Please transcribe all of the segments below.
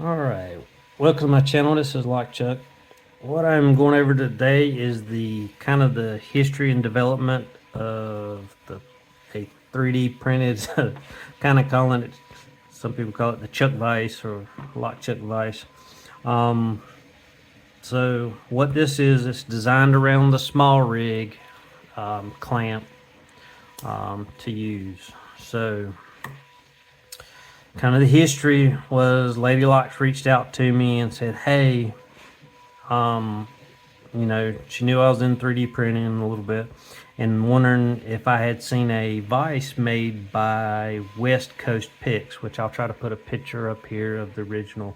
Alright, welcome to my channel. This is Lock Chuck. What I'm going over today is the kind of the history and development of a 3D printed kind of calling it, some people call it the Chuck Vise or Lock Chuck Vise. So what this is, it's designed around the small rig clamp to use. So kind of the history was Lady Locks reached out to me and said, hey, she knew I was in 3D printing a little bit and wondering if I had seen a vise made by West Coast Picks, which I'll try to put a picture up here of the original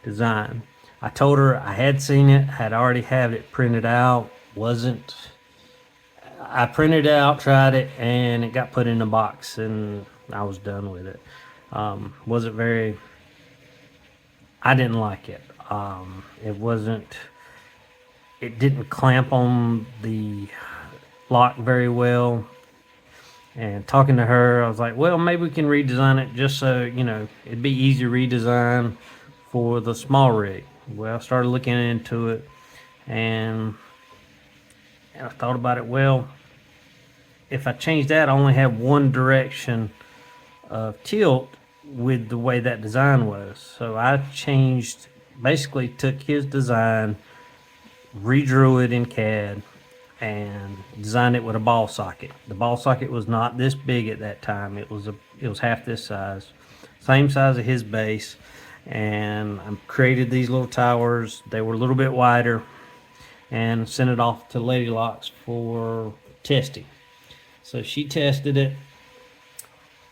design. I told her I had seen it, had already had it printed out, I printed it out, tried it, and it got put in a box and I was done with it. Wasn't very, I didn't like it. It didn't clamp on the lock very well. And talking to her, I was like, well, maybe we can redesign it just so, it'd be easy to redesign for the small rig. Well, I started looking into it and I thought about it. Well, if I change that, I only have one direction of tilt with the way that design was. So I basically took his design, redrew it in CAD, and designed it with a ball socket. The ball socket was not this big at that time. It was half this size, same size as his base, and I created these little towers. They were a little bit wider, and sent it off to Lady Locks for testing. So she tested it,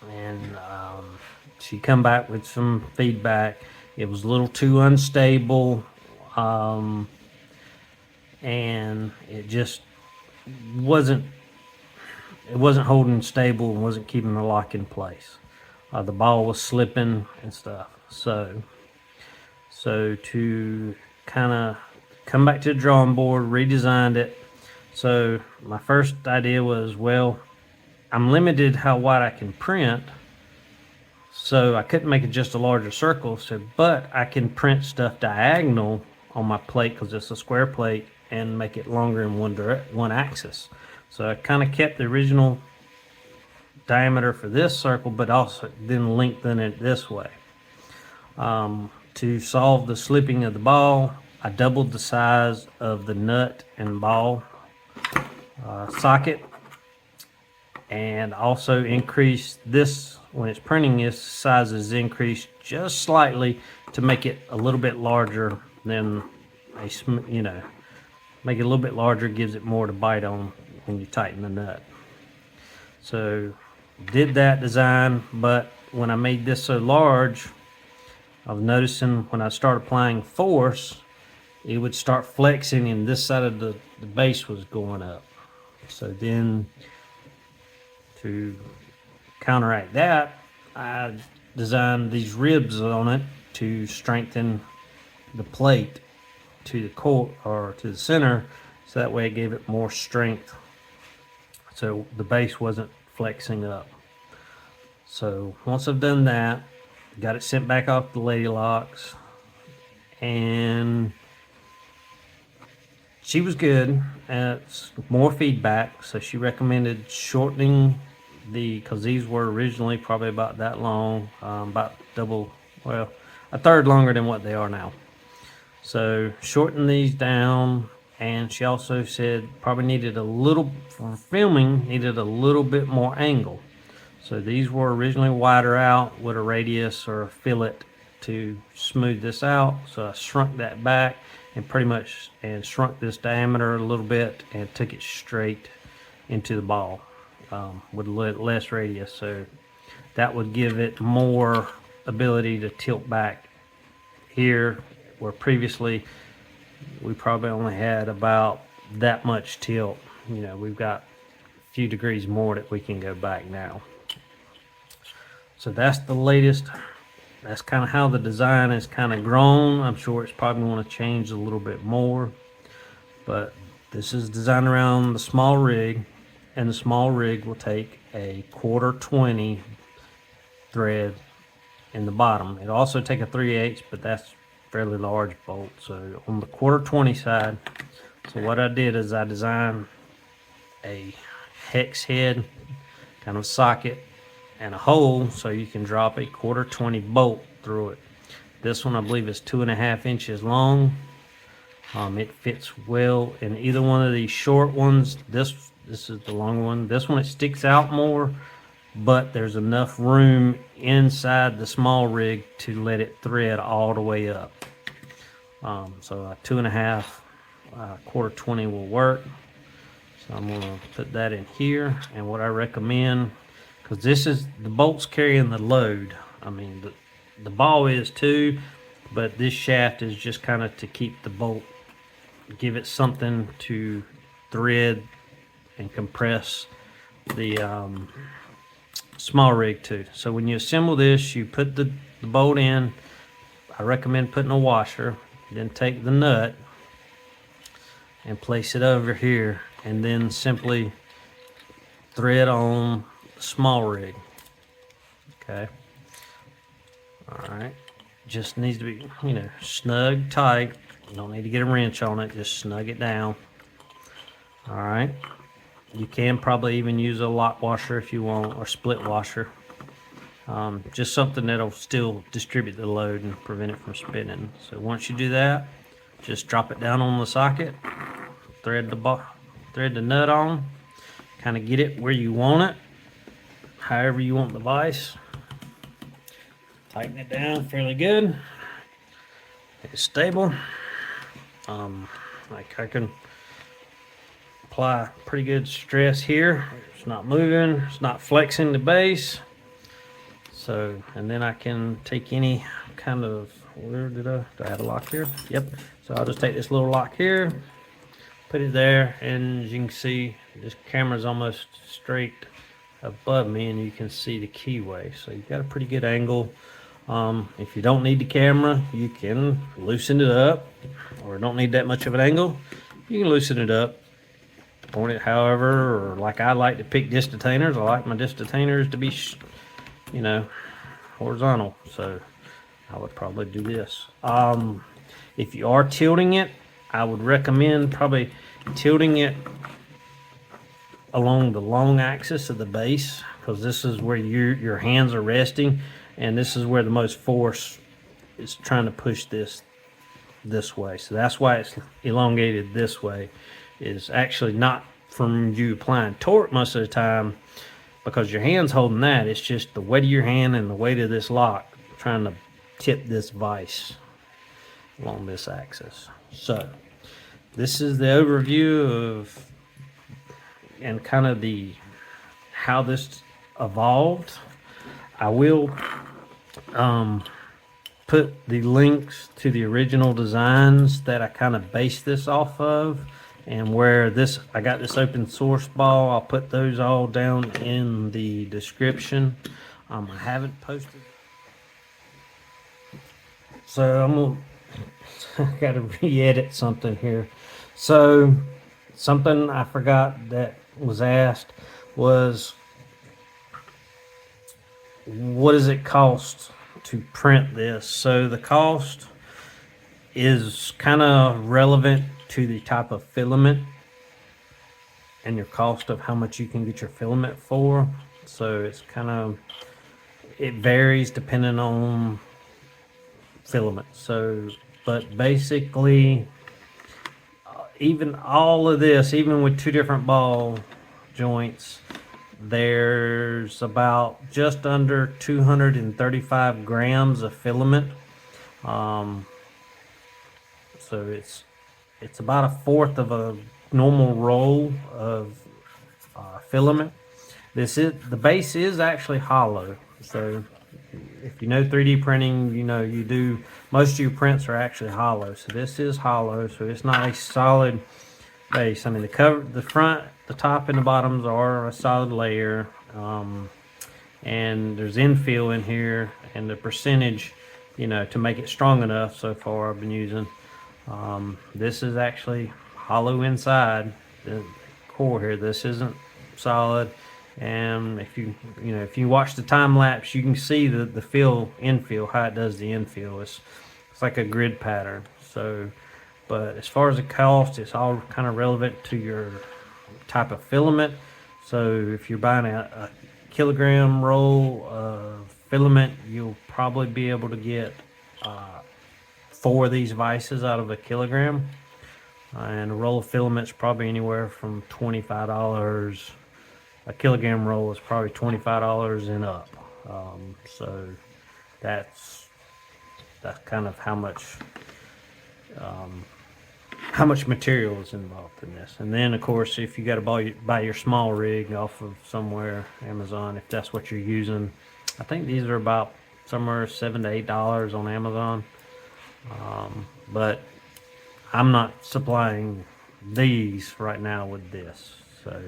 and she come back with some feedback. It was a little too unstable, and it just wasn't holding stable and wasn't keeping the lock in place. The ball was slipping and stuff. So to kind of come back to the drawing board, redesigned it. So my first idea was, well, I'm limited how wide I can print, so I couldn't make it just a larger circle. So, but I can print stuff diagonal on my plate because it's a square plate and make it longer in one axis. So I kind of kept the original diameter for this circle, but also then lengthen it this way. To solve the slipping of the ball, I doubled the size of the nut and ball socket, and also increased this. When it's printing, this size is increased just slightly to make it a little bit larger than make it a little bit larger, gives it more to bite on when you tighten the nut. So did that design, but when I made this so large, I was noticing when I started applying force, it would start flexing and this side of the base was going up. So then to counteract that, I designed these ribs on it to strengthen the plate to the core or to the center, so that way it gave it more strength, so the base wasn't flexing up. So once I've done that, got it sent back off the Lady Locks, and she was good. More feedback, so she recommended shortening because these were originally probably about that long, about double, well, a third longer than what they are now. So shorten these down, and she also said probably needed a little, for filming, needed a little bit more angle. So these were originally wider out with a radius or a fillet to smooth this out. So I shrunk that back and shrunk this diameter a little bit and took it straight into the ball with less radius. So that would give it more ability to tilt back here, where previously we probably only had about that much tilt. We've got a few degrees more that we can go back now. So that's the latest. That's kind of how the design has kind of grown. I'm sure it's probably going to change a little bit more, but this is designed around the small rig, and the small rig will take a 1/4 20 thread in the bottom. It'll also take a 3/8, but that's fairly large bolt. So on the 1/4 side, so what I did is I designed a hex head kind of socket and a hole so you can drop a 1/4 bolt through it. This one I believe is 2.5 inches long. It fits well in either one of these short ones. This is the long one. This one, it sticks out more, but there's enough room inside the small rig to let it thread all the way up. So a 2.5 1/4 will work. So I'm gonna put that in here. And what I recommend, because this is the bolt's carrying the load. I mean, the ball is too, but this shaft is just kind of to keep the bolt, give it something to thread and compress the small rig to. So when you assemble this, you put the bolt in. I recommend putting a washer, then take the nut and place it over here, and then simply thread on the small rig. Okay. All right. Just needs to be, snug, tight. You don't need to get a wrench on it. Just snug it down. All right. You can probably even use a lock washer if you want, or split washer. Just something that'll still distribute the load and prevent it from spinning. So once you do that, just drop it down on the socket, thread the nut on, kind of get it where you want it, however you want the vise. Tighten it down fairly good. It's stable. Like I can apply pretty good stress here. It's not moving, it's not flexing the base. So, and then I can take any kind of, do I have a lock here? Yep. So I'll just take this little lock here, put it there, and as you can see, this camera's almost straight above me, and you can see the keyway. So you've got a pretty good angle. If you don't need the camera, you can loosen it up, or don't need that much of an angle. You can loosen it up, point it however, or like I like to pick disc detainers. I like my disc detainers to be, horizontal. So I would probably do this. If you are tilting it, I would recommend probably tilting it along the long axis of the base, because this is where your hands are resting, and this is where the most force is trying to push this way. So that's why it's elongated this way. Is actually not from you applying torque most of the time, because your hand's holding that. It's just the weight of your hand and the weight of this lock trying to tip this vise along this axis. So this is the overview of and kind of how this evolved. I will put the links to the original designs that I kind of based this off of, and where I got this open source ball. I'll put those all down in the description. I haven't posted, so I gotta re-edit something here. So something I forgot that was asked was, what does it cost to print this? So the cost is kind of relevant to the type of filament and your cost of how much you can get your filament for. So it's it varies depending on filament. So, but basically, even all of this, even with two different ball joints, there's about just under 235 grams of filament. So it's about a fourth of a normal roll of filament. The base is actually hollow. So if you know 3D printing, you do, most of your prints are actually hollow. So this is hollow, so it's not a solid base. I mean, the front, the top, and the bottoms are a solid layer, and there's infill in here, and the percentage, to make it strong enough. So far, I've been using. This is actually hollow inside the core here. This isn't solid, And if you watch the time lapse, you can see the infill, how it does the infill. It's like a grid pattern. So, but as far as the cost, it's all kind of relevant to your type of filament. So if you're buying a kilogram roll of filament, you'll probably be able to get 4 of these vices out of a kilogram. And a roll of filament's probably anywhere from $25. A kilogram roll is probably $25 and up. So that's kind of how much material is involved in this. And then of course, if you got to buy your small rig off of somewhere, Amazon, if that's what you're using, I think these are about somewhere $7 to $8 on Amazon. But I'm not supplying these right now with this. So,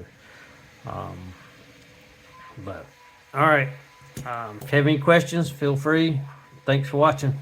but all right. If you have any questions, feel free. Thanks for watching.